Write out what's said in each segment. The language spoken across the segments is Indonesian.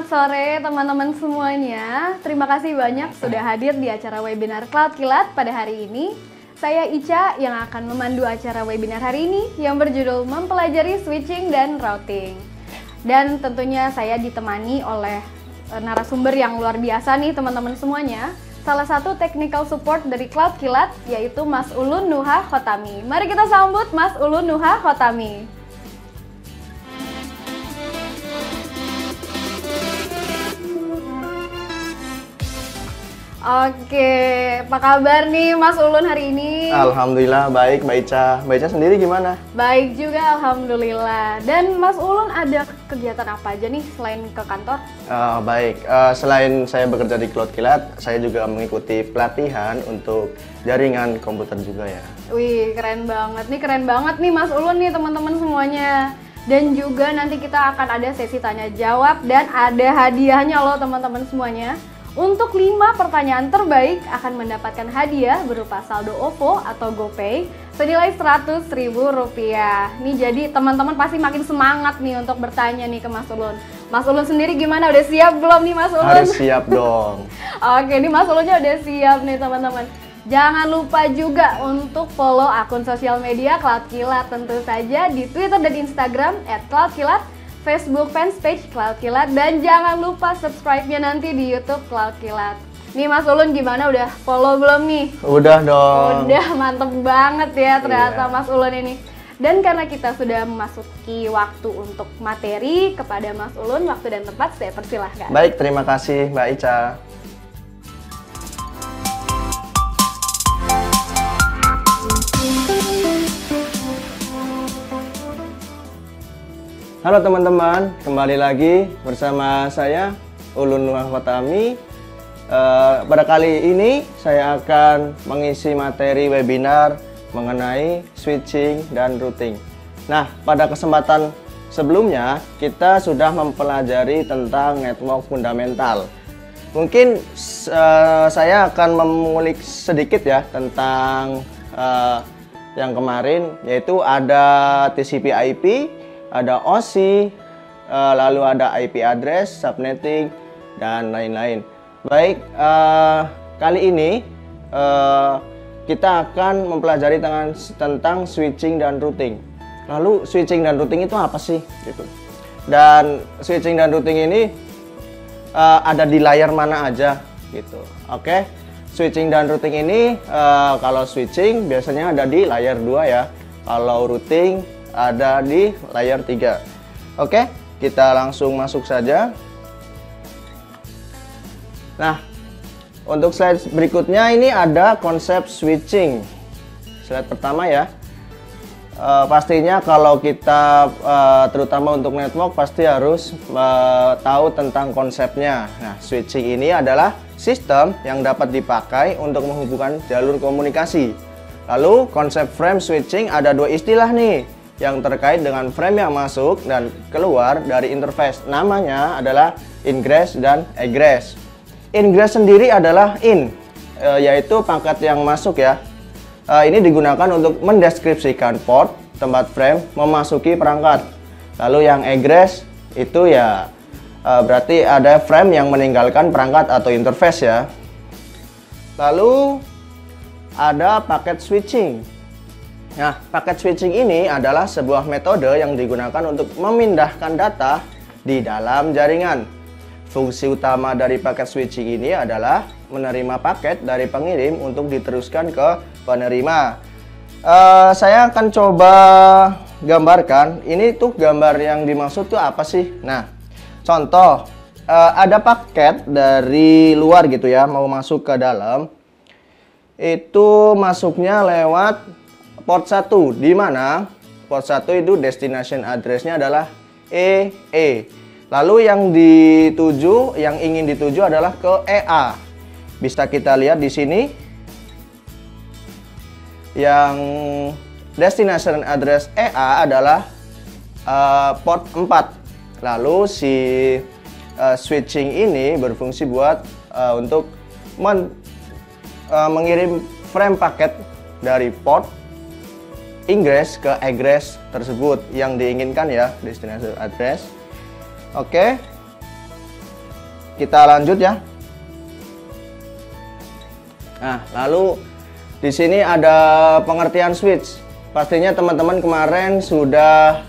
Selamat sore teman-teman semuanya. Terima kasih banyak sudah hadir di acara webinar Cloud Kilat pada hari ini. Saya Ica yang akan memandu acara webinar hari ini yang berjudul Mempelajari Switching dan Routing. Dan tentunya saya ditemani oleh narasumber yang luar biasa nih teman-teman semuanya. Salah satu technical support dari Cloud Kilat yaitu Mas Ulun Nuha Khotami. Mari kita sambut Mas Ulun Nuha Khotami. Oke, apa kabar nih Mas Ulun hari ini? Alhamdulillah baik, Mbak Ica. Mbak Ica sendiri gimana? Baik juga, Alhamdulillah. Dan Mas Ulun ada kegiatan apa aja nih selain ke kantor? Baik, selain saya bekerja di Cloud Kilat, saya juga mengikuti pelatihan untuk jaringan komputer juga ya. Wih, keren banget nih Mas Ulun nih teman-teman semuanya. Dan juga nanti kita akan ada sesi tanya jawab dan ada hadiahnya loh teman-teman semuanya. Untuk 5 pertanyaan terbaik akan mendapatkan hadiah berupa saldo OVO atau GoPay senilai Rp100.000. Nih jadi teman-teman pasti makin semangat nih untuk bertanya nih ke Mas Ulun. Mas Ulun sendiri gimana? Udah siap belum nih Mas Ulun? Harus siap dong. Oke, nih Mas Ulunnya udah siap nih teman-teman. Jangan lupa juga untuk follow akun sosial media Cloud Kilat tentu saja di Twitter dan Instagram @cloudkilat, Facebook fanpage Cloud Kilat, dan jangan lupa subscribe-nya nanti di YouTube Cloud Kilat. Nih Mas Ulun gimana, udah follow belum nih? Udah dong. Udah, mantep banget ya ternyata Iya. Mas Ulun ini. Dan karena kita sudah memasuki waktu untuk materi, kepada Mas Ulun waktu dan tempat saya persilahkan. Baik, terima kasih Mbak Ica. Halo teman-teman, kembali lagi bersama saya Ulun Nuha Khotami. Pada kali ini saya akan mengisi materi webinar mengenai switching dan routing. Nah, pada kesempatan sebelumnya kita sudah mempelajari tentang network fundamental. Mungkin saya akan mengulik sedikit ya tentang yang kemarin, yaitu ada TCP/IP, ada OSI, lalu ada IP address, subnetting, dan lain-lain. Baik, kali ini kita akan mempelajari tentang switching dan routing. Lalu switching dan routing itu apa sih? Gitu. Dan switching dan routing ini ada di layar mana aja? Gitu. Oke, switching dan routing ini kalau switching biasanya ada di layar 2 ya. Kalau routing ada di layar 3. Oke, kita langsung masuk saja. Nah, untuk slide berikutnya ini ada konsep switching. Slide pertama ya. Pastinya kalau kita terutama untuk network pasti harus tahu tentang konsepnya. Nah, switching ini adalah sistem yang dapat dipakai untuk menghubungkan jalur komunikasi. Lalu konsep frame switching ada 2 istilah nih yang terkait dengan frame yang masuk dan keluar dari interface. Namanya adalah ingress dan egress. Ingress sendiri adalah yaitu paket yang masuk ya. Ini digunakan untuk mendeskripsikan port tempat frame memasuki perangkat. Lalu yang egress itu ya berarti ada frame yang meninggalkan perangkat atau interface ya. Lalu ada paket switching. Nah, paket switching ini adalah sebuah metode yang digunakan untuk memindahkan data di dalam jaringan. Fungsi utama dari paket switching ini adalah menerima paket dari pengirim untuk diteruskan ke penerima. Saya akan coba gambarkan. Ini tuh gambar yang dimaksud tuh apa sih? Nah, contoh ada paket dari luar gitu ya, mau masuk ke dalam. Itu masuknya lewat port 1, di mana port 1 itu destination address-nya adalah EE. Lalu yang ingin dituju adalah ke EA. Bisa kita lihat di sini. Yang destination address EA adalah port 4. Lalu si switching ini berfungsi buat untuk mengirim frame paket dari port ingress ke egress tersebut yang diinginkan ya, destination address. Oke. kita lanjut ya. Nah, lalu di sini ada pengertian switch. Pastinya teman-teman kemarin sudah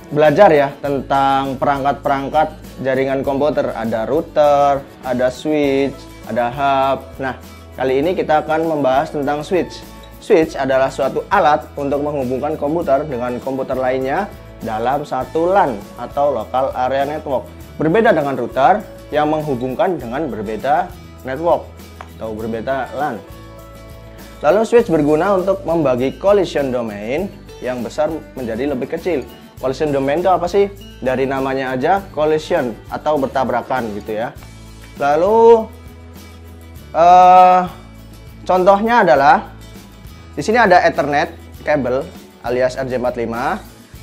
belajar ya tentang perangkat-perangkat jaringan komputer. Ada router, ada switch, ada hub. Nah, kali ini kita akan membahas tentang switch. Switch adalah suatu alat untuk menghubungkan komputer dengan komputer lainnya dalam satu LAN atau local area network. Berbeda dengan router yang menghubungkan dengan berbeda network atau berbeda LAN. Lalu switch berguna untuk membagi collision domain yang besar menjadi lebih kecil. Collision domain itu apa sih? Dari namanya aja collision atau bertabrakan gitu ya. Lalu contohnya adalah di sini ada Ethernet kabel alias RJ45.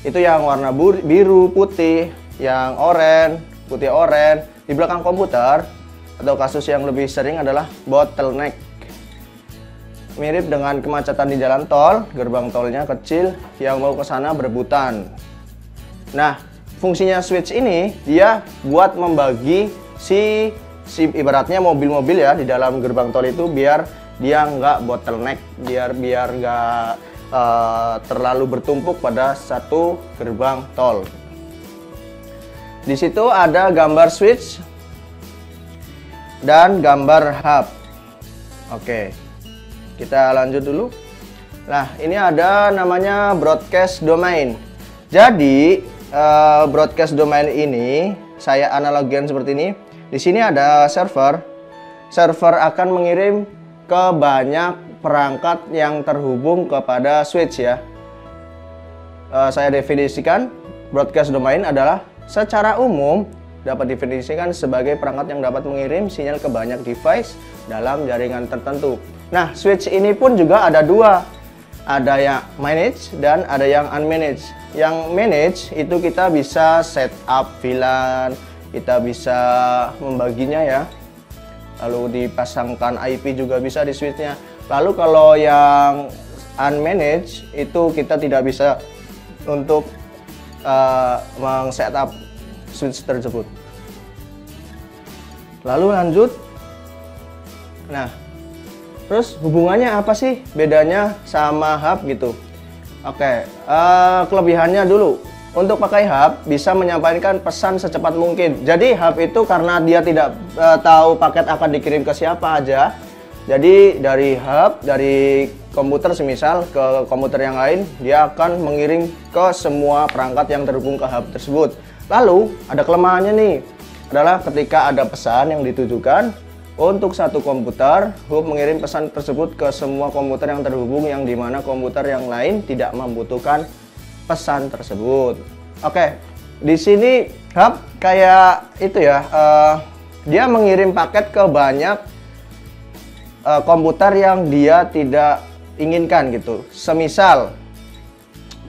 Itu yang warna biru, putih, yang oranye, putih oranye di belakang komputer. Atau kasus yang lebih sering adalah bottleneck. Mirip dengan kemacetan di jalan tol, gerbang tolnya kecil, yang mau ke sana berebutan. Nah, fungsinya switch ini dia buat membagi si ibaratnya mobil-mobil ya di dalam gerbang tol itu biar dia nggak bottleneck, biar nggak terlalu bertumpuk pada satu gerbang tol. Di situ ada gambar switch dan gambar hub. Oke, kita lanjut dulu. Nah, ini ada namanya broadcast domain. Jadi broadcast domain ini saya analogikan seperti ini. Di sini ada server. Server akan mengirim ke banyak perangkat yang terhubung kepada switch ya. Saya definisikan broadcast domain adalah secara umum dapat definisikan sebagai perangkat yang dapat mengirim sinyal ke banyak device dalam jaringan tertentu. Nah, switch ini pun juga ada dua. Ada yang manage dan ada yang unmanaged. Yang manage itu kita bisa setup VLAN, kita bisa membaginya ya. Lalu dipasangkan IP juga bisa di switchnya. Lalu kalau yang unmanaged itu kita tidak bisa untuk meng-setup switch tersebut. Lalu lanjut. Nah, terus hubungannya apa sih bedanya sama hub gitu? Oke, kelebihannya dulu. Untuk pakai hub bisa menyampaikan pesan secepat mungkin. Jadi hub itu karena dia tidak tahu paket akan dikirim ke siapa aja. Jadi dari hub, dari komputer semisal ke komputer yang lain, dia akan mengirim ke semua perangkat yang terhubung ke hub tersebut. Lalu ada kelemahannya nih, adalah ketika ada pesan yang ditujukan untuk satu komputer, hub mengirim pesan tersebut ke semua komputer yang terhubung, yang dimana komputer yang lain tidak membutuhkan pesan tersebut. Oke, di sini hub kayak itu ya, dia mengirim paket ke banyak komputer yang dia tidak inginkan gitu. Semisal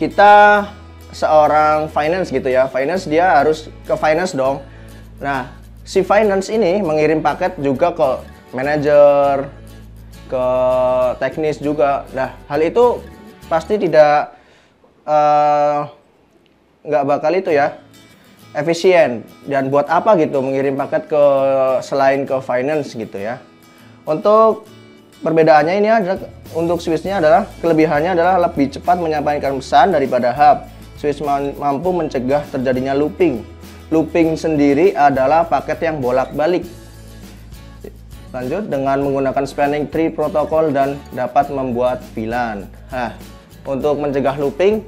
kita seorang finance gitu ya, finance dia harus ke finance dong. Nah, si finance ini mengirim paket juga ke manajer, ke teknis juga. Nah, hal itu pasti tidak nggak bakal itu ya efisien. Dan buat apa gitu mengirim paket ke selain ke finance gitu ya. Untuk perbedaannya ini adalah untuk switchnya adalah kelebihannya adalah lebih cepat menyampaikan pesan daripada hub. Switch mampu mencegah terjadinya looping. Looping sendiri adalah paket yang bolak-balik. Lanjut dengan menggunakan spanning tree protokol dan dapat membuat VLAN. Nah, untuk mencegah looping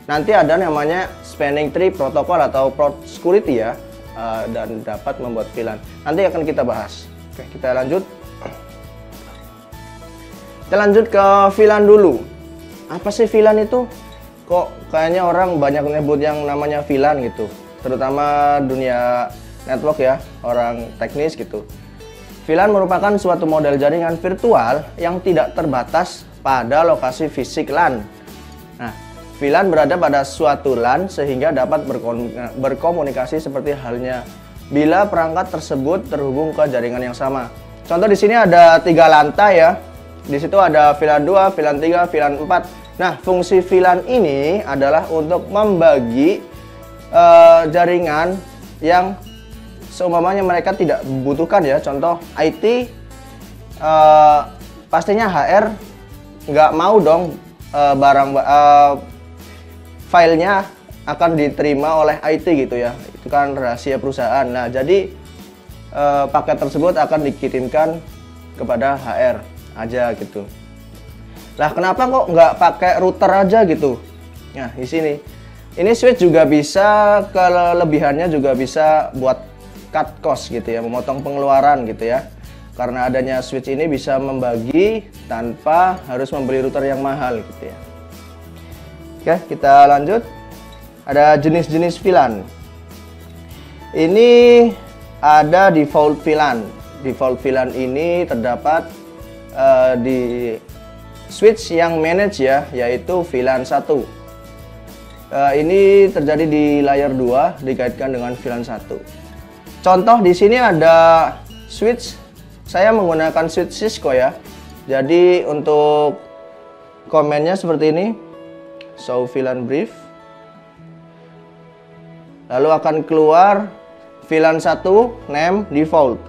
nanti ada namanya spanning tree protokol atau port security ya, dan dapat membuat VLAN. Nanti akan kita bahas. Oke, kita lanjut. Kita lanjut ke VLAN dulu. Apa sih VLAN itu? Kok kayaknya orang banyak nyebut yang namanya VLAN gitu, terutama dunia network ya, orang teknis gitu. VLAN merupakan suatu model jaringan virtual yang tidak terbatas pada lokasi fisik LAN. Nah, VLAN berada pada suatu LAN sehingga dapat berkomunikasi seperti halnya bila perangkat tersebut terhubung ke jaringan yang sama. Contoh di sini ada 3 lantai ya. Di situ ada VLAN 2, VLAN 3, VLAN 4. Nah, fungsi VLAN ini adalah untuk membagi jaringan yang seumpamanya mereka tidak membutuhkan ya. Contoh IT, pastinya HR nggak mau dong filenya akan diterima oleh IT gitu ya. Itu kan rahasia perusahaan. Nah, jadi paket tersebut akan dikirimkan kepada HR aja gitu. Lah, kenapa kok nggak pakai router aja gitu? Nah, di sini. Ini switch juga bisa, kelebihannya juga bisa buat cut cost gitu ya, memotong pengeluaran gitu ya. Karena adanya switch ini bisa membagi tanpa harus membeli router yang mahal gitu ya. Oke, kita lanjut. Ada jenis-jenis VLAN. Ini ada default VLAN. Default VLAN ini terdapat di switch yang manage ya, yaitu VLAN 1. Ini terjadi di layer 2 dikaitkan dengan VLAN 1. Contoh di sini ada switch. Saya menggunakan switch Cisco ya. Jadi untuk komennya seperti ini. Show VLAN brief. Lalu akan keluar VLAN 1 name default.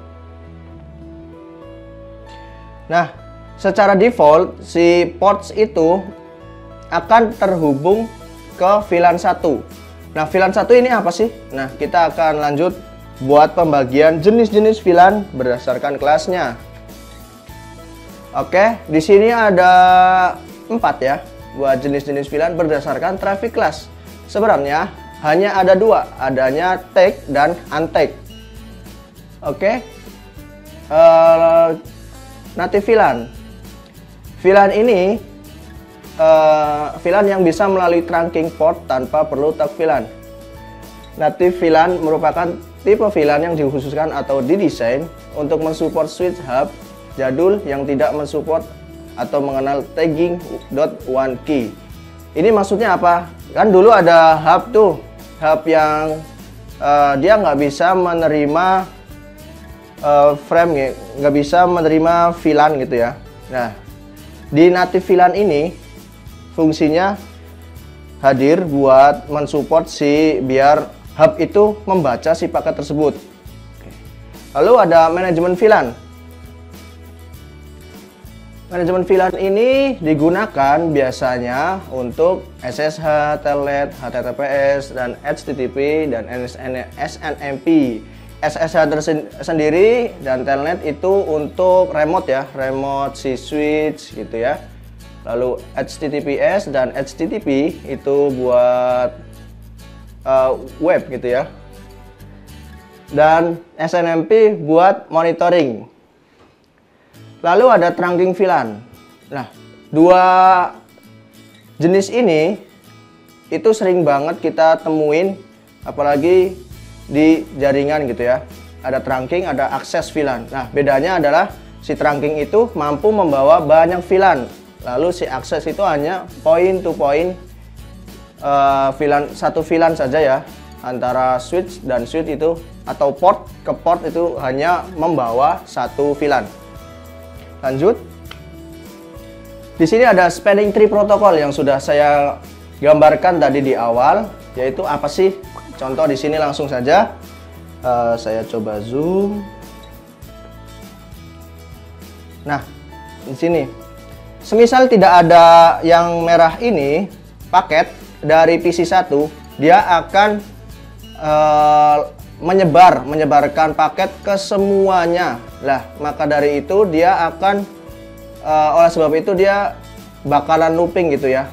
Nah, secara default si ports itu akan terhubung ke VLAN 1. Nah, VLAN 1 ini apa sih? Nah, kita akan lanjut buat pembagian jenis-jenis VLAN berdasarkan kelasnya. Oke, di sini ada 4 ya buat jenis-jenis VLAN berdasarkan traffic class. Sebenarnya hanya ada 2, adanya take dan untake. Oke, native VLAN. VLAN ini VLAN yang bisa melalui trunking port tanpa perlu tag VLAN. Native VLAN merupakan tipe VLAN yang dikhususkan atau didesain untuk mensupport switch hub jadul yang tidak mensupport atau mengenal tagging .1 key. Ini maksudnya apa? Kan dulu ada hub tuh, hub yang dia nggak bisa menerima frame, nggak bisa menerima VLAN gitu ya. Nah, di native VLAN ini fungsinya hadir buat mensupport biar hub itu membaca si paket tersebut. Lalu ada manajemen VLAN. Manajemen VLAN ini digunakan biasanya untuk SSH, Telnet, HTTPS, dan HTTP, dan SNMP. SSH sendiri dan Telnet itu untuk remote ya, remote si switch gitu ya. Lalu HTTPS dan HTTP itu buat web gitu ya, dan SNMP buat monitoring. Lalu ada trunking VLAN. Nah, 2 jenis ini itu sering banget kita temuin, apalagi di jaringan gitu ya. Ada trunking, ada akses VLAN. Nah, bedanya adalah si trunking itu mampu membawa banyak VLAN, lalu si akses itu hanya point to point, satu VLAN saja ya, antara switch dan switch itu, atau port ke port itu hanya membawa satu VLAN. Lanjut. Di sini ada spanning tree protocol yang sudah saya gambarkan tadi di awal, yaitu apa sih? Contoh di sini langsung saja. Saya coba zoom. Nah, di sini. Semisal tidak ada yang merah ini, paket dari PC1, dia akan menyebarkan paket ke semuanya. Lah, maka dari itu dia akan oleh sebab itu dia bakalan looping gitu ya,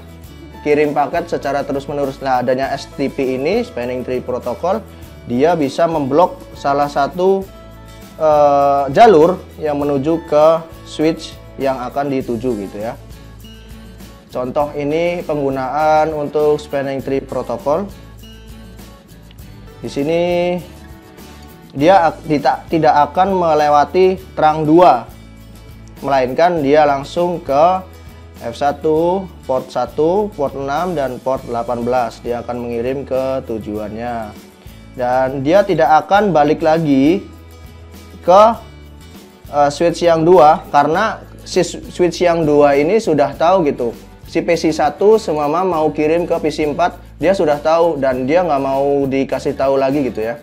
kirim paket secara terus-menerus. Nah, adanya STP ini, Spanning Tree Protocol, dia bisa memblok salah satu jalur yang menuju ke switch yang akan dituju gitu ya. Contoh ini penggunaan untuk Spanning Tree Protocol. Di sini dia tidak akan melewati trunk 2, melainkan dia langsung ke F1, port 1, port 6, dan port 18. Dia akan mengirim ke tujuannya. Dan dia tidak akan balik lagi ke switch yang 2, karena si switch yang 2 ini sudah tahu gitu. Si PC1 semama mau kirim ke PC4, dia sudah tahu dan dia nggak mau dikasih tahu lagi gitu ya.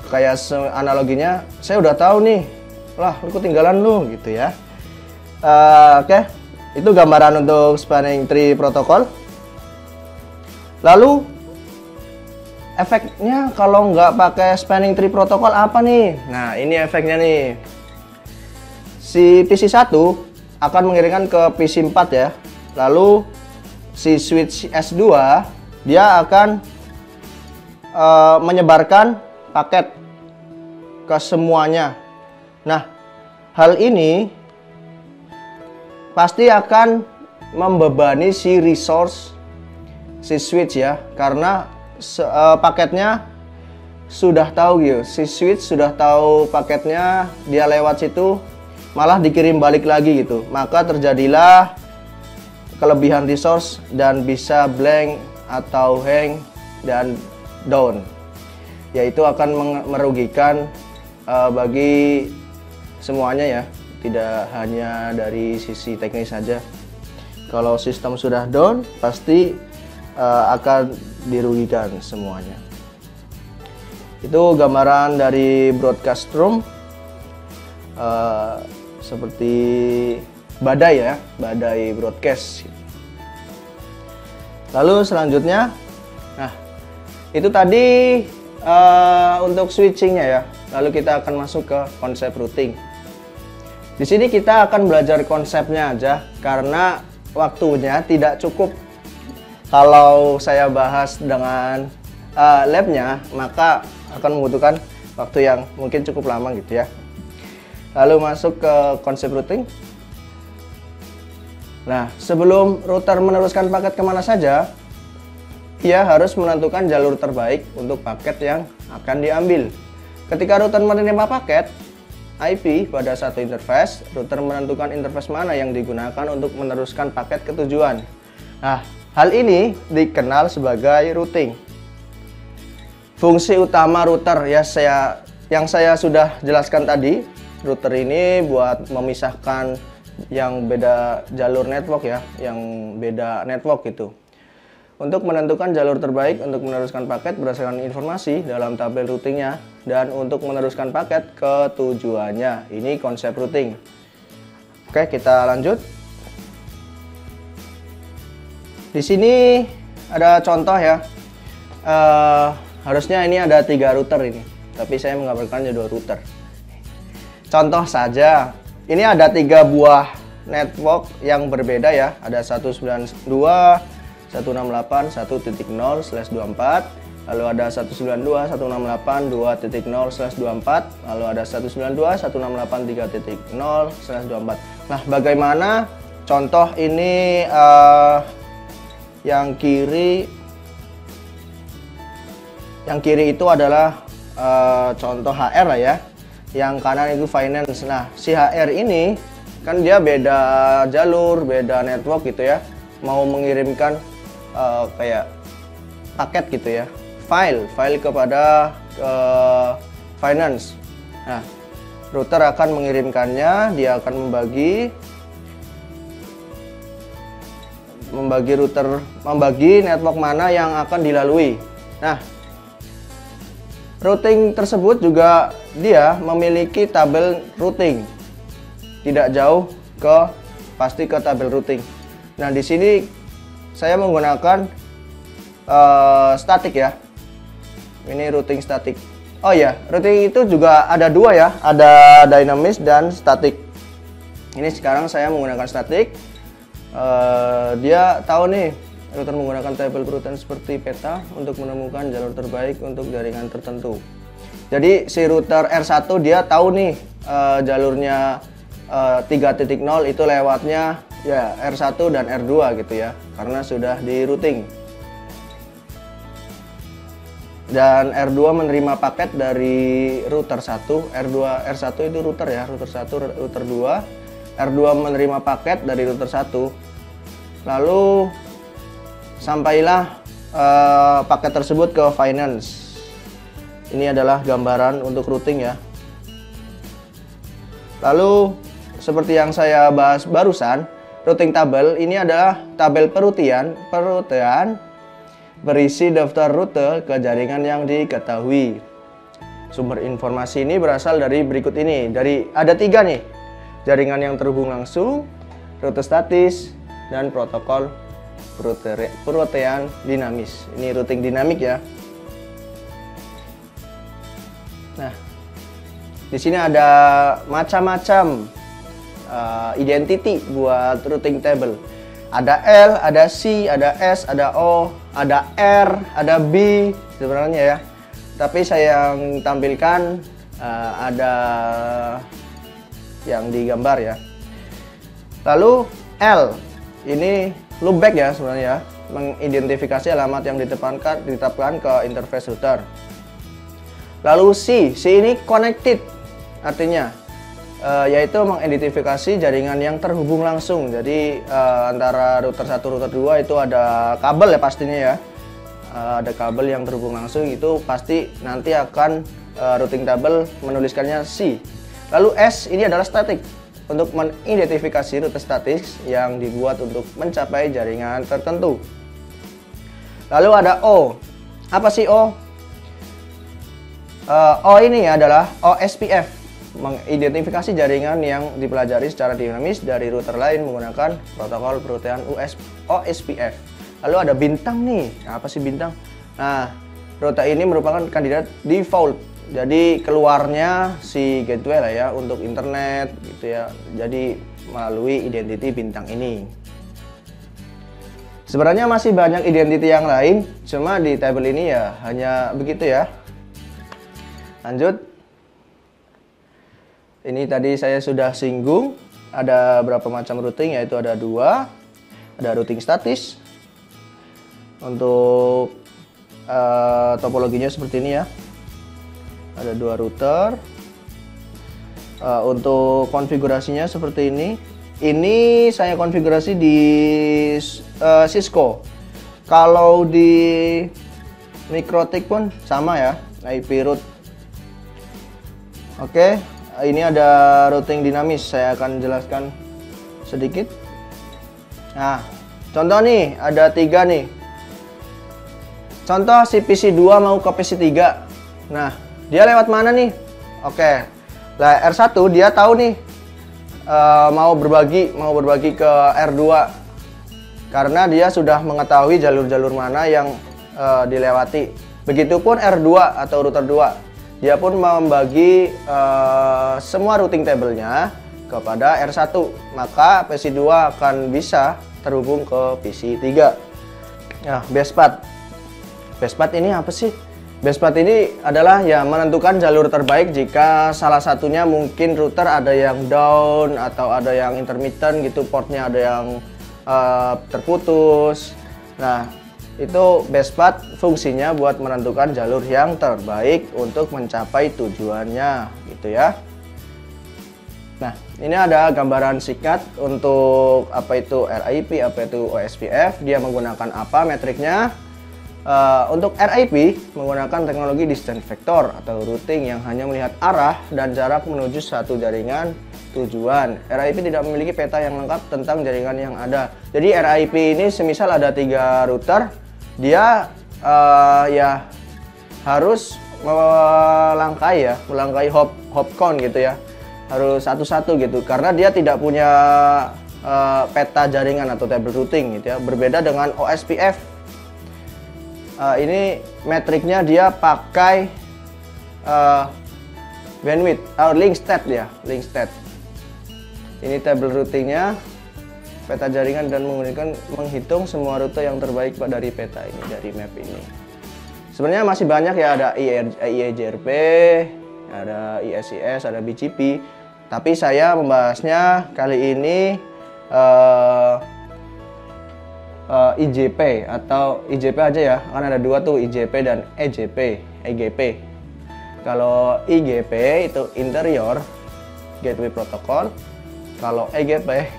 kayak analoginya, saya udah tahu nih, lah lu ketinggalan lu gitu ya. Oke, itu gambaran untuk spanning tree protokol. Lalu efeknya kalau nggak pakai spanning tree protokol apa nih? Nah, ini efeknya nih. Si PC1 akan mengirimkan ke PC4 ya. Lalu si switch S2 dia akan menyebarkan paket ke semuanya. Nah, hal ini pasti akan membebani si resource si switch ya, karena paketnya sudah tahu gitu. Si switch sudah tahu paketnya, dia lewat situ malah dikirim balik lagi gitu. Maka terjadilah kelebihan resource dan bisa blank atau hang dan down. Yaitu akan merugikan bagi semuanya ya, tidak hanya dari sisi teknis saja. Kalau sistem sudah down, pasti akan dirugikan semuanya. Itu gambaran dari broadcast room, seperti badai ya, badai broadcast. Lalu selanjutnya, nah itu tadi untuk switchingnya ya. Lalu kita akan masuk ke konsep routing. Di sini kita akan belajar konsepnya aja karena waktunya tidak cukup. Kalau saya bahas dengan labnya, maka akan membutuhkan waktu yang mungkin cukup lama gitu ya. Lalu masuk ke konsep routing. Nah, sebelum router meneruskan paket kemana saja, ia harus menentukan jalur terbaik untuk paket yang akan diambil. Ketika router menerima paket IP pada satu interface, router menentukan interface mana yang digunakan untuk meneruskan paket ke tujuan. Nah, hal ini dikenal sebagai routing. Fungsi utama router ya yang saya sudah jelaskan tadi, router ini buat memisahkan yang beda jalur network ya, yang beda network gitu. Untuk menentukan jalur terbaik untuk meneruskan paket berdasarkan informasi dalam tabel routingnya dan untuk meneruskan paket ke tujuannya. Ini konsep routing. Oke, kita lanjut. Di sini ada contoh ya. Harusnya ini ada 3 router ini, tapi saya menggambarkannya 2 router. Contoh saja, ini ada 3 buah network yang berbeda ya. Ada 192, 168.1.0/24, lalu ada 192.168.2.0/24, lalu ada 192.168.3.0/24. Nah, bagaimana contoh ini? Yang kiri itu adalah contoh HR lah ya, yang kanan itu finance. Nah, si HR ini kan dia beda jalur, beda network gitu ya, mau mengirimkan kayak paket gitu ya, file kepada finance. Nah, router akan mengirimkannya, dia akan membagi network mana yang akan dilalui. Nah, routing tersebut juga dia memiliki tabel routing, tidak jauh pasti ke tabel routing. Nah, di sini saya menggunakan statik ya. Ini routing statik. Oh ya, routing itu juga ada 2 ya, ada dynamic dan statik. Ini sekarang saya menggunakan statik. Dia tahu nih, router menggunakan tabel routing seperti peta untuk menemukan jalur terbaik untuk jaringan tertentu. Jadi si router R1 dia tahu nih jalurnya 3.0 itu lewatnya ya R1 dan R2 gitu ya, karena sudah di routing. Dan R2 menerima paket dari router 1, R1 itu router ya, router 1, router 2. R2 menerima paket dari router 1. Lalu sampailah paket tersebut ke finance. Ini adalah gambaran untuk routing ya. Lalu seperti yang saya bahas barusan, routing tabel ini adalah tabel perutian berisi daftar rute ke jaringan yang diketahui. Sumber informasi ini berasal dari berikut ini. Ada 3 nih. Jaringan yang terhubung langsung, rute statis, dan protokol protean dinamis. Ini routing dinamik ya. Nah, di sini ada macam-macam identity buat routing table. Ada L, ada C, ada S, ada O, ada R, ada B sebenarnya ya. Tapi saya yang tampilkan ada yang digambar ya. Lalu L ini loopback ya sebenarnya, mengidentifikasi alamat yang ditetapkan ke interface router. Lalu C ini connected, artinya yaitu mengidentifikasi jaringan yang terhubung langsung. Jadi antara router 1 router 2 itu ada kabel ya pastinya ya. Ada kabel yang terhubung langsung, itu pasti nanti akan routing table menuliskannya C. Lalu S ini adalah static, untuk mengidentifikasi rute statis yang dibuat untuk mencapai jaringan tertentu. Lalu ada O. Apa sih O? O ini adalah OSPF, mengidentifikasi jaringan yang dipelajari secara dinamis dari router lain menggunakan protokol protean OSPF. Lalu ada bintang nih. Apa sih bintang? Nah, rute ini merupakan kandidat default. Jadi keluarnya si gateway lah ya untuk internet gitu ya. Jadi melalui identity bintang ini. Sebenarnya masih banyak identity yang lain, cuma di table ini ya hanya begitu ya. Lanjut. Ini tadi saya sudah singgung, ada berapa macam routing, yaitu ada 2. Ada routing statis. Untuk topologinya seperti ini ya. Ada 2 router. Untuk konfigurasinya seperti ini. Ini saya konfigurasi di Cisco. Kalau di Mikrotik pun sama ya, IP route. Oke, ini ada routing dinamis. Saya akan jelaskan sedikit. Nah, contoh nih, ada 3 nih. Contoh si PC2 mau ke PC3. Nah, dia lewat mana nih? Oke. Lah R1 dia tahu nih mau berbagi ke R2. Karena dia sudah mengetahui jalur-jalur mana yang dilewati. Begitupun R2 atau router 2. Dia pun membagi semua routing table-nya kepada R1. Maka PC2 akan bisa terhubung ke PC3. Nah, basepath. Basepath ini apa sih? Basepath ini adalah ya menentukan jalur terbaik jika salah satunya mungkin router ada yang down atau ada yang intermittent gitu, portnya ada yang terputus. Nah, itu basepath fungsinya buat menentukan jalur yang terbaik untuk mencapai tujuannya gitu ya. Nah, ini ada gambaran singkat untuk apa itu RIP, apa itu OSPF, dia menggunakan apa metriknya. Untuk RIP menggunakan teknologi distance vector atau routing yang hanya melihat arah dan jarak menuju satu jaringan tujuan. RIP tidak memiliki peta yang lengkap tentang jaringan yang ada. Jadi RIP ini semisal ada 3 router, dia ya harus melangkai hop count gitu ya. Harus satu-satu gitu karena dia tidak punya peta jaringan atau table routing gitu ya. Berbeda dengan OSPF. Ini metriknya dia pakai bandwidth atau link state ya, link state. Ini table routingnya, peta jaringan dan menghitung semua rute yang terbaik dari peta ini, dari map ini. Sebenarnya masih banyak ya, ada IEJRP, ada ISIS, ada BGP. Tapi saya membahasnya kali ini IJP atau IJP aja ya, kan ada 2 tuh, IJP dan EGP. Kalau IGP itu interior gateway protocol, kalau EGP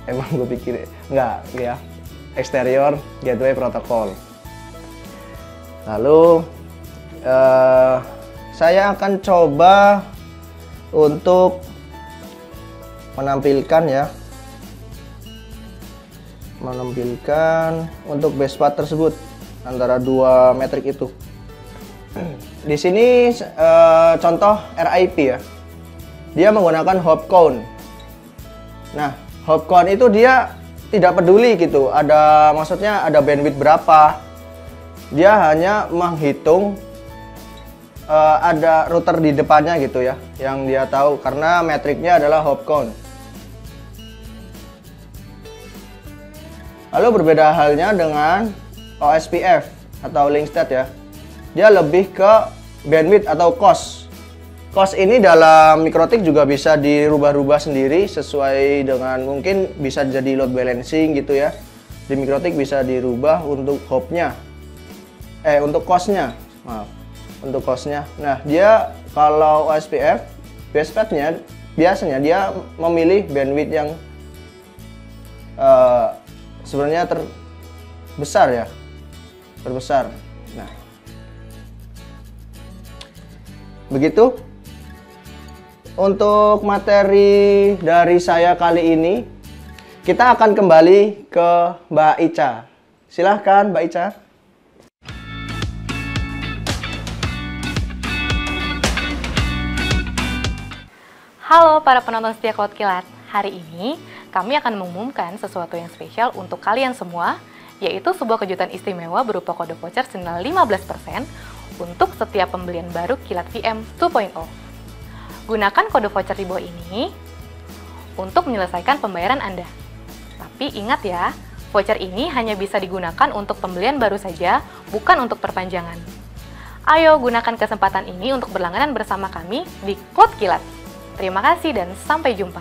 emang gue pikir enggak ya, exterior gateway protocol. Lalu saya akan coba untuk menampilkan untuk basepath tersebut antara 2 metrik itu. di sini contoh RIP ya. Dia menggunakan hop count. Nah, hop count itu dia tidak peduli gitu. Maksudnya ada bandwidth berapa. Dia hanya menghitung ada router di depannya gitu ya, yang dia tahu karena metriknya adalah hop count. Lalu berbeda halnya dengan OSPF atau link state ya. Dia lebih ke bandwidth atau cost. Cost ini dalam MikroTik juga bisa dirubah-rubah sendiri sesuai dengan mungkin bisa jadi load balancing gitu ya. Di MikroTik bisa dirubah untuk hopnya. Untuk cost-nya. Maaf. Untuk cost-nya. Nah, dia kalau OSPF bestpath-nya biasanya dia memilih bandwidth yang sebenarnya terbesar ya. Terbesar. Nah, begitu untuk materi dari saya kali ini. Kita akan kembali ke Mbak Ica. Silahkan Mbak Ica. Halo para penonton setia Cloud Kilat. Hari ini kami akan mengumumkan sesuatu yang spesial untuk kalian semua, yaitu sebuah kejutan istimewa berupa kode voucher senilai 15% untuk setiap pembelian baru Kilat VM 2.0. Gunakan kode voucher di bawah ini untuk menyelesaikan pembayaran Anda. Tapi ingat ya, voucher ini hanya bisa digunakan untuk pembelian baru saja, bukan untuk perpanjangan. Ayo gunakan kesempatan ini untuk berlangganan bersama kami di Cloud Kilat. Terima kasih dan sampai jumpa.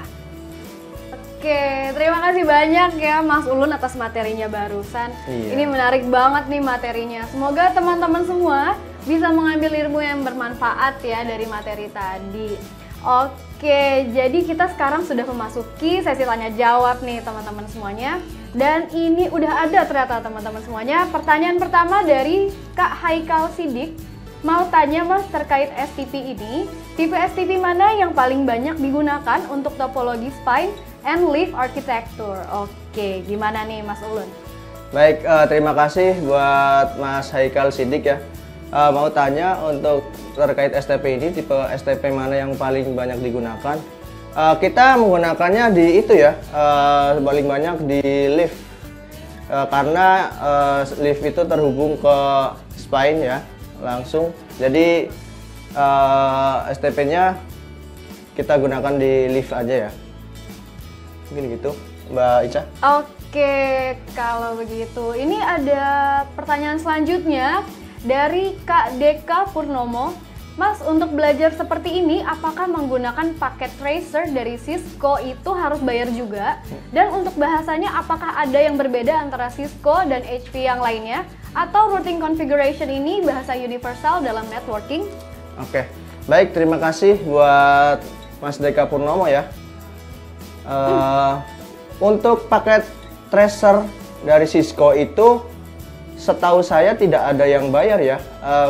Oke, terima kasih banyak ya Mas Ulun atas materinya barusan. Iya. Ini menarik banget nih materinya. Semoga teman-teman semua bisa mengambil ilmu yang bermanfaat ya dari materi tadi. Oke, jadi kita sekarang sudah memasuki sesi tanya jawab nih teman-teman semuanya. Dan ini udah ada ternyata teman-teman semuanya. Pertanyaan pertama dari Kak Haikal Sidik. Mau tanya Mas terkait STP ini, tipe STP mana yang paling banyak digunakan untuk topologi spine and leaf architecture? Oke, gimana nih Mas Ulun? Baik, terima kasih buat Mas Haikal Sidik ya. Mau tanya untuk terkait STP ini, tipe STP mana yang paling banyak digunakan? Kita menggunakannya di itu ya, paling banyak di leaf. Karena leaf itu terhubung ke spine ya, langsung. Jadi STP-nya kita gunakan di leaf aja ya. Mungkin gitu, Mbak Ica. Oke, kalau begitu. Ini ada pertanyaan selanjutnya dari Kak Deka Purnomo. Mas, untuk belajar seperti ini, apakah menggunakan paket tracer dari Cisco itu harus bayar juga? Dan untuk bahasanya, apakah ada yang berbeda antara Cisco dan HP yang lainnya? Atau routing configuration ini bahasa universal dalam networking? Oke, baik, terima kasih buat Mas Deka Purnomo ya. Untuk paket tracer dari Cisco itu setahu saya tidak ada yang bayar ya,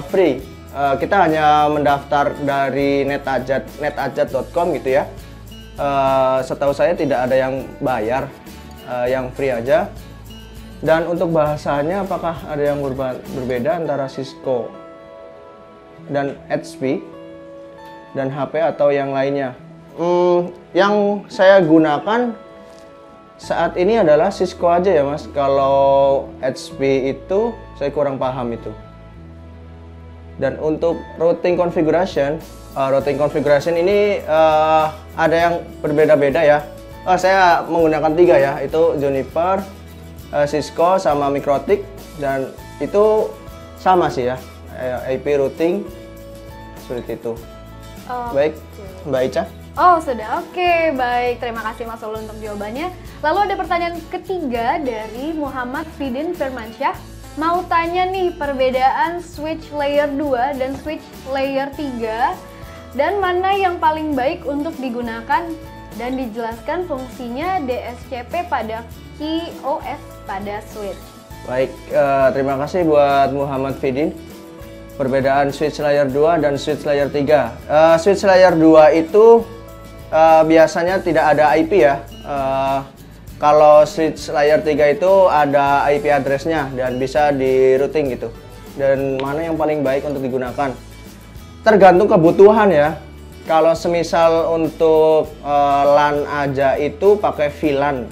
free. Kita hanya mendaftar dari netadjat.com gitu ya. Setahu saya tidak ada yang bayar, yang free aja. Dan untuk bahasanya apakah ada yang berbeda antara Cisco dan HP dan HP atau yang lainnya? Yang saya gunakan saat ini adalah Cisco aja ya Mas. Kalau HP itu saya kurang paham itu. Dan untuk routing configuration ini ada yang berbeda-beda ya. Saya menggunakan 3 ya, itu Juniper, Cisco sama MikroTik, dan itu sama sih ya, IP routing seperti itu. Baik, Mbak Ica. Oh sudah, oke, baik. Terima kasih Mas Ulun untuk jawabannya. Lalu ada pertanyaan ketiga dari Muhammad Fidin Firmansyah. Mau tanya nih perbedaan switch layer 2 dan switch layer 3 dan mana yang paling baik untuk digunakan, dan dijelaskan fungsinya DSCP pada QoS pada switch. Baik, terima kasih buat Muhammad Fidin. Perbedaan switch layer 2 dan switch layer 3. Switch layer 2 itu biasanya tidak ada IP ya. Kalau switch layer 3 itu ada IP address-nya dan bisa di routing gitu. Dan mana yang paling baik untuk digunakan? tergantung kebutuhan ya. Kalau semisal untuk LAN aja itu pakai VLAN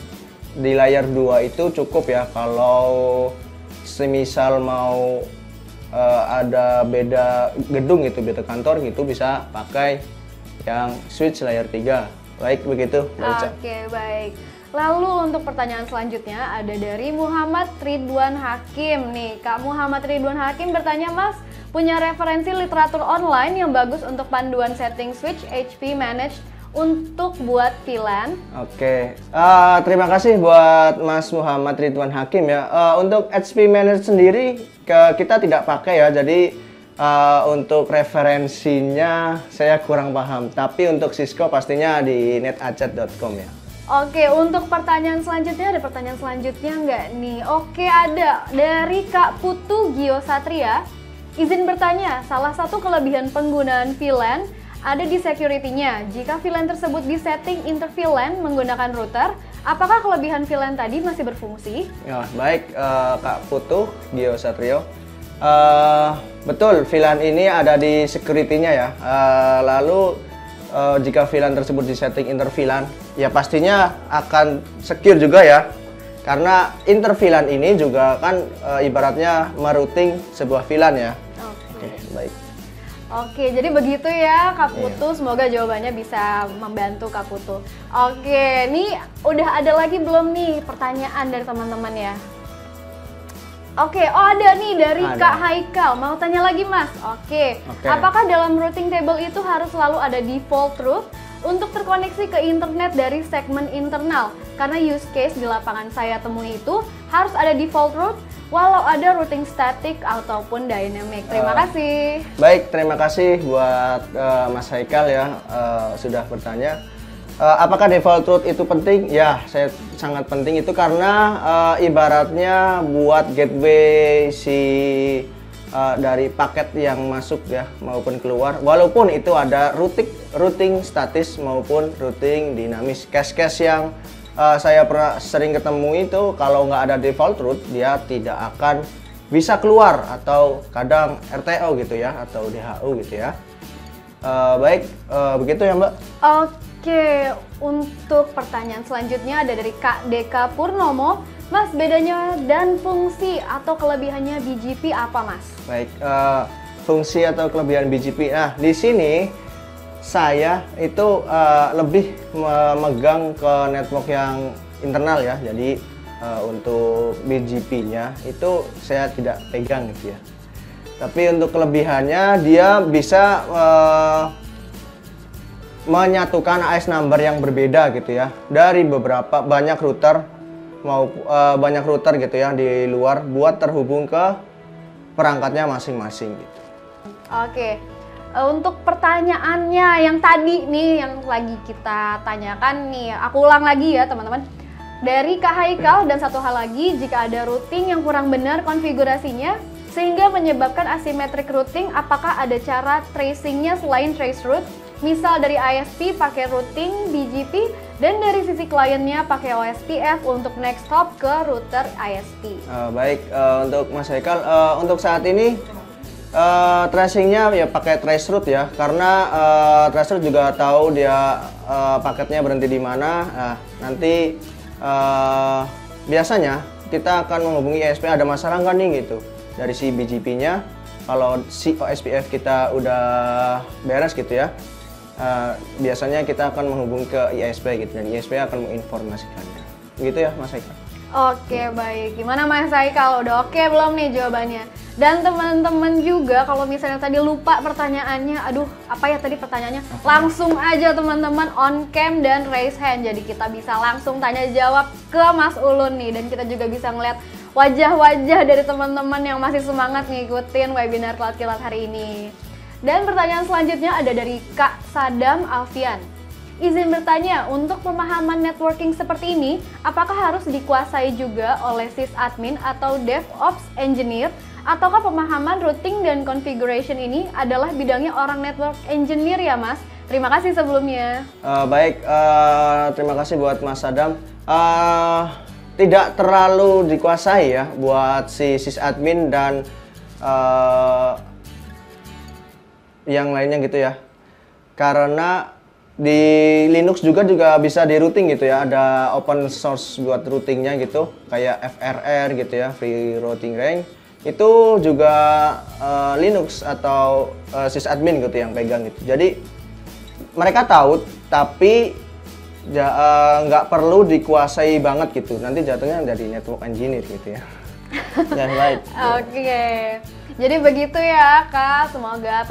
di layer 2 itu cukup ya. Kalau semisal mau ada beda gedung gitu, beda kantor gitu, bisa pakai yang switch layer 3. Baik begitu, Mbak Ica. Oke, baik. Lalu untuk pertanyaan selanjutnya ada dari Muhammad Ridwan Hakim nih. Kak Muhammad Ridwan Hakim bertanya, Mas, punya referensi literatur online yang bagus untuk panduan setting switch HP managed untuk buat VLAN? Oke, terima kasih buat Mas Muhammad Ridwan Hakim ya. Untuk HP managed sendiri kita tidak pakai ya, jadi untuk referensinya saya kurang paham. Tapi untuk Cisco pastinya di netachat.com ya. Oke, untuk pertanyaan selanjutnya, ada pertanyaan selanjutnya nggak nih? Oke, ada dari Kak Putu Giosatria. Izin bertanya, salah satu kelebihan penggunaan VLAN ada di security-nya. Jika VLAN tersebut disetting inter-VLAN menggunakan router, apakah kelebihan VLAN tadi masih berfungsi? Ya, baik Kak Putu Giosatrio. Betul, VLAN ini ada di security-nya ya. Lalu jika VLAN tersebut disetting inter-VLAN, ya pastinya akan secure juga ya. Karena inter-VLAN ini juga kan ibaratnya merouting sebuah VLAN ya. Oke, baik. Oke, jadi begitu ya Kak Putu. Iya. Semoga jawabannya bisa membantu Kak Putu. Oke, nih udah ada lagi belum nih pertanyaan dari teman-teman ya? Oke, oh ada nih dari Kak Haikal. Mau tanya lagi Mas? Oke. Apakah dalam routing table itu harus selalu ada default route untuk terkoneksi ke internet dari segmen internal? Karena use case di lapangan saya temui itu harus ada default route walau ada routing static ataupun dynamic. Terima kasih. Baik, terima kasih buat Mas Haikal ya sudah bertanya. Apakah default route itu penting? Ya, saya sangat penting itu karena ibaratnya buat gateway dari paket yang masuk ya maupun keluar. Walaupun itu ada routing statis maupun routing dinamis. Case-case yang saya pernah sering ketemu itu kalau nggak ada default route dia tidak akan bisa keluar atau kadang RTO gitu ya atau DHU gitu ya. Baik, begitu ya Mbak. Oke, untuk pertanyaan selanjutnya ada dari Kak Deka Purnomo. Mas, bedanya dan fungsi atau kelebihannya BGP apa Mas? Baik, fungsi atau kelebihan BGP. Nah, di sini saya itu lebih memegang ke network yang internal ya. Jadi untuk BGP-nya itu saya tidak pegang gitu ya. Tapi untuk kelebihannya dia bisa menyatukan AS number yang berbeda gitu ya dari banyak router gitu ya di luar buat terhubung ke perangkatnya masing-masing gitu. Oke. Untuk pertanyaannya yang tadi nih yang lagi kita tanyakan nih, aku ulang lagi ya teman-teman. Dari Kak Haikal dan satu hal lagi, jika ada routing yang kurang benar konfigurasinya sehingga menyebabkan asymmetric routing, apakah ada cara tracingnya selain trace route? Misal dari ISP pakai routing BGP dan dari sisi kliennya pakai OSPF untuk next hop ke router ISP. Baik, untuk Mas Haikal, untuk saat ini tracingnya ya pakai trace route ya, karena trace route juga tahu dia paketnya berhenti di mana. Nah, nanti biasanya kita akan menghubungi ISP ada masalah nggak nih gitu dari si BGP-nya. Kalau si OSPF kita udah beres gitu ya, biasanya kita akan menghubungi ke ISP gitu dan ISP akan menginformasikannya. Begitu ya Mas Haikal. Oke, baik. Gimana Mas Haikal? Udah oke belum nih jawabannya? Dan teman-teman juga kalau misalnya tadi lupa pertanyaannya, aduh apa ya tadi pertanyaannya? Langsung aja teman-teman on cam dan raise hand. Jadi kita bisa langsung tanya jawab ke Mas Ulun nih dan kita juga bisa ngeliat wajah-wajah dari teman-teman yang masih semangat ngikutin webinar Cloud Kilat hari ini. Dan pertanyaan selanjutnya ada dari Kak Sadam Alfian. Izin bertanya, untuk pemahaman networking seperti ini, apakah harus dikuasai juga oleh sysadmin atau DevOps engineer? Ataukah pemahaman routing dan configuration ini adalah bidangnya orang network engineer ya Mas? Terima kasih sebelumnya. Baik, terima kasih buat Mas Sadam. Tidak terlalu dikuasai ya buat si sysadmin dan yang lainnya gitu ya. Karena di Linux juga bisa di routing gitu ya. Ada open source buat routingnya gitu, kayak FRR gitu ya, Free Routing Range. Itu juga Linux atau sysadmin gitu yang pegang gitu. Jadi mereka tahu, tapi nggak perlu dikuasai banget gitu. Nanti jatuhnya jadi network engineer gitu ya. Ya, baik. Oke. Jadi begitu ya Kak, semoga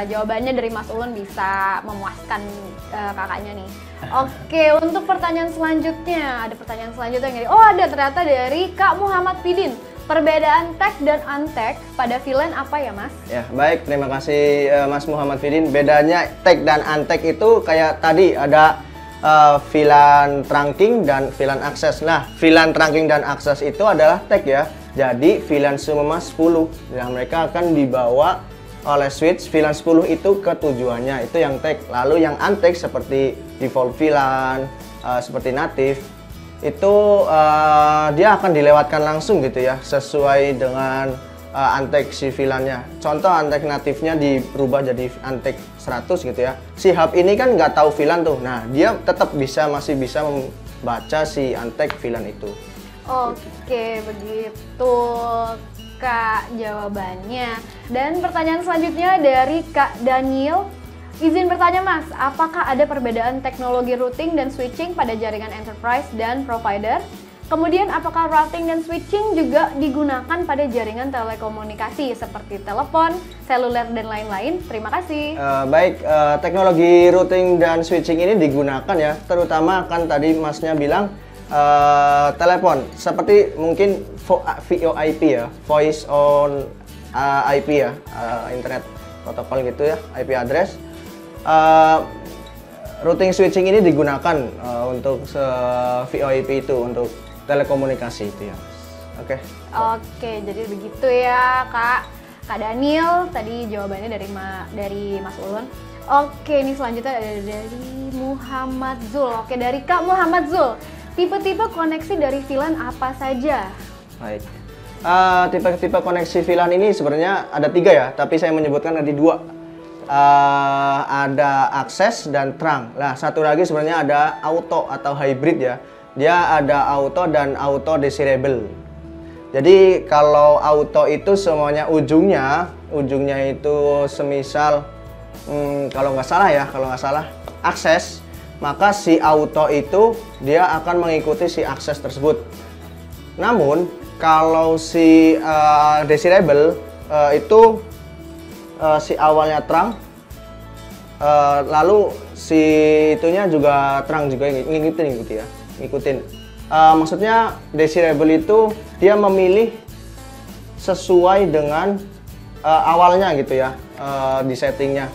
jawabannya dari Mas Ulun bisa memuaskan kakaknya nih. Oke, untuk pertanyaan selanjutnya, ada pertanyaan selanjutnya yang ada ternyata dari Kak Muhammad Fidin. Perbedaan tag dan untag pada VLAN apa ya Mas? Ya, baik, terima kasih Mas Muhammad Fidin. Bedanya tag dan untag itu kayak tadi ada VLAN trunking dan VLAN access. Nah, VLAN trunking dan access itu adalah tag ya. Jadi VLAN semua 10, nah mereka akan dibawa oleh switch VLAN 10 itu ke tujuannya, itu yang tag. Lalu yang untag seperti default VLAN, seperti native, itu dia akan dilewatkan langsung gitu ya, sesuai dengan untag si VLAN-nya. Contoh untag natifnya dirubah jadi untag 100 gitu ya. Si hub ini kan nggak tahu VLAN tuh, nah dia tetap masih bisa membaca si untag VLAN itu. Oke, begitu Kak jawabannya. Dan pertanyaan selanjutnya dari Kak Daniel. Izin bertanya Mas, apakah ada perbedaan teknologi routing dan switching pada jaringan enterprise dan provider? Kemudian apakah routing dan switching juga digunakan pada jaringan telekomunikasi seperti telepon, seluler, dan lain-lain? Terima kasih. Baik, teknologi routing dan switching ini digunakan ya, terutama kan tadi Masnya bilang telepon, seperti mungkin VoIP ya, Voice on IP ya, Internet Protocol gitu ya, IP address. Routing switching ini digunakan untuk VoIP itu, untuk telekomunikasi itu ya. Oke, jadi begitu ya Kak Daniel, tadi jawabannya dari Mas Ulun. Oke, ini selanjutnya ada dari Muhammad Zul. Oke, dari Kak Muhammad Zul. Tipe-tipe koneksi dari VLAN apa saja? Baik, tipe-tipe koneksi VLAN ini sebenarnya ada 3 ya, tapi saya menyebutkan ada 2. Ada akses dan trunk. Nah, satu lagi sebenarnya ada auto atau hybrid ya. Dia ada auto dan auto desirable. Jadi kalau auto itu semuanya ujungnya itu semisal kalau nggak salah akses, maka si auto itu dia akan mengikuti si akses tersebut. Namun kalau si desirable itu si awalnya trunk, lalu si itunya juga trunk juga ngikutin gitu ya, ngikutin. Maksudnya desirable itu dia memilih sesuai dengan awalnya gitu ya, di settingnya.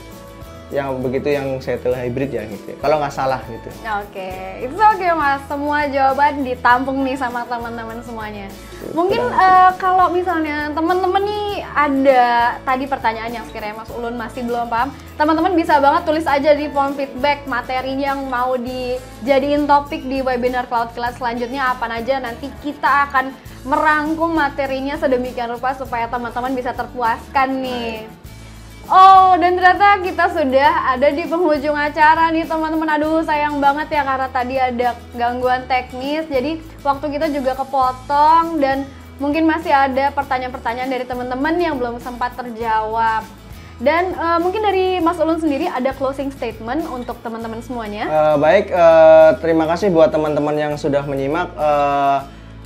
Yang begitu yang settle hybrid ya gitu, kalau nggak salah gitu. Oke, itu oke Mas, semua jawaban ditampung nih sama teman-teman semuanya. Mungkin kalau misalnya teman-teman nih ada tadi pertanyaan yang sekiranya Mas Ulun masih belum paham, teman-teman bisa banget tulis aja di form feedback materinya yang mau dijadiin topik di webinar Cloud Kilat selanjutnya apa aja. Nanti kita akan merangkum materinya sedemikian rupa supaya teman-teman bisa terpuaskan nih. Oh, dan ternyata kita sudah ada di penghujung acara nih teman-teman. Aduh, sayang banget ya karena tadi ada gangguan teknis. Jadi waktu kita juga kepotong dan mungkin masih ada pertanyaan-pertanyaan dari teman-teman yang belum sempat terjawab. Dan mungkin dari Mas Ulun sendiri ada closing statement untuk teman-teman semuanya. Baik, terima kasih buat teman-teman yang sudah menyimak.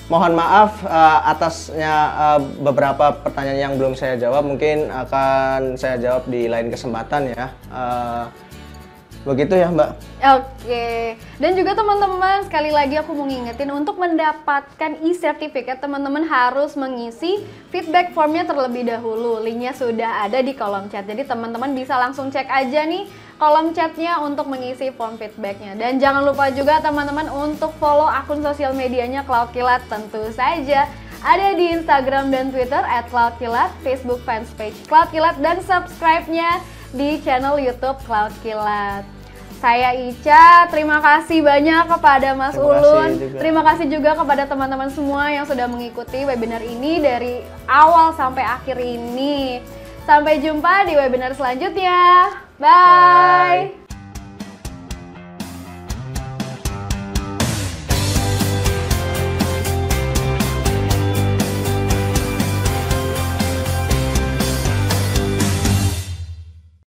Mohon maaf atasnya beberapa pertanyaan yang belum saya jawab, mungkin akan saya jawab di lain kesempatan ya. Begitu ya Mbak. Oke, dan juga teman-teman sekali lagi aku mau ngingetin untuk mendapatkan e-certificate teman-teman harus mengisi feedback formnya terlebih dahulu. Linknya sudah ada di kolom chat, jadi teman-teman bisa langsung cek aja nih kolom chatnya untuk mengisi form feedbacknya. Dan jangan lupa juga teman-teman untuk follow akun sosial medianya Cloud Kilat, tentu saja ada di Instagram dan Twitter @cloudkilat, Facebook fanpage Cloud Kilat, dan subscribe-nya di channel YouTube Cloud Kilat. Saya Ica, terima kasih banyak kepada Mas Ulun. Terima kasih juga kepada teman-teman semua yang sudah mengikuti webinar ini dari awal sampai akhir ini. Sampai jumpa di webinar selanjutnya. Bye.